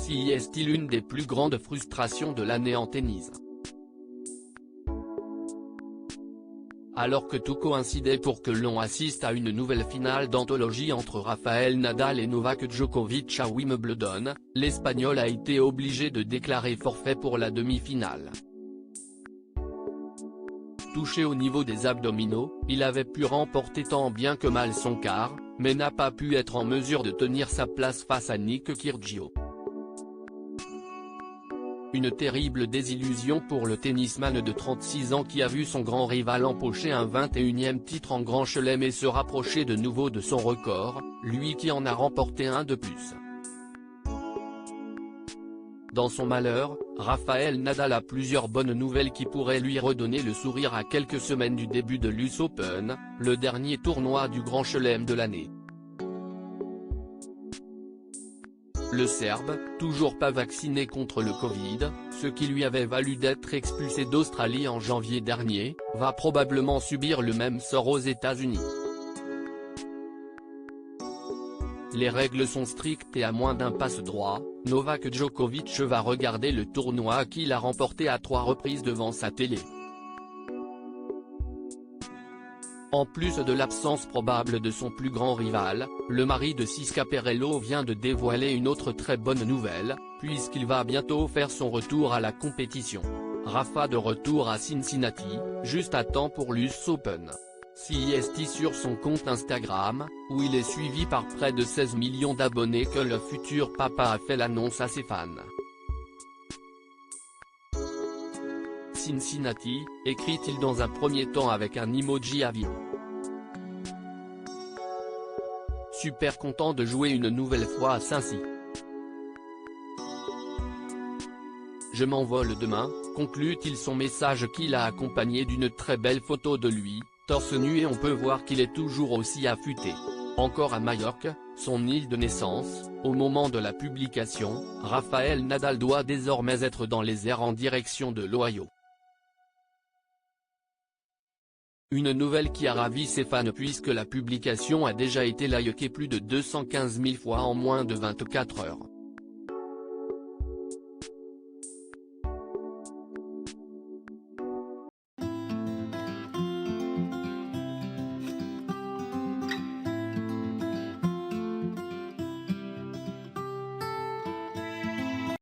Si est-il une des plus grandes frustrations de l'année en tennis. Alors que tout coïncidait pour que l'on assiste à une nouvelle finale d'anthologie entre Rafael Nadal et Novak Djokovic à Wimbledon, l'Espagnol a été obligé de déclarer forfait pour la demi-finale. Touché au niveau des abdominaux, il avait pu remporter tant bien que mal son quart, mais n'a pas pu être en mesure de tenir sa place face à Nick Kyrgios. Une terrible désillusion pour le tennisman de 36 ans qui a vu son grand rival empocher un 21e titre en Grand Chelem et se rapprocher de nouveau de son record, lui qui en a remporté un de plus. Dans son malheur, Rafael Nadal a plusieurs bonnes nouvelles qui pourraient lui redonner le sourire à quelques semaines du début de l'US Open, le dernier tournoi du Grand Chelem de l'année. Le Serbe, toujours pas vacciné contre le Covid, ce qui lui avait valu d'être expulsé d'Australie en janvier dernier, va probablement subir le même sort aux États-Unis. Les règles sont strictes et à moins d'un passe-droit, Novak Djokovic va regarder le tournoi qu'il a remporté à 3 reprises devant sa télé. En plus de l'absence probable de son plus grand rival, le mari de Siska Perello vient de dévoiler une autre très bonne nouvelle, puisqu'il va bientôt faire son retour à la compétition. Rafa de retour à Cincinnati, juste à temps pour l'US Open. CIST sur son compte Instagram, où il est suivi par près de 16 millions d'abonnés que le futur papa a fait l'annonce à ses fans. Cincinnati, écrit-il dans un premier temps avec un emoji avion. Super content de jouer une nouvelle fois à Cincy. Je m'envole demain, conclut-il son message qu'il a accompagné d'une très belle photo de lui, torse nu et on peut voir qu'il est toujours aussi affûté. Encore à Majorque, son île de naissance, au moment de la publication, Rafael Nadal doit désormais être dans les airs en direction de l'Ohio. Une nouvelle qui a ravi ses fans puisque la publication a déjà été likée plus de 215 000 fois en moins de 24 heures.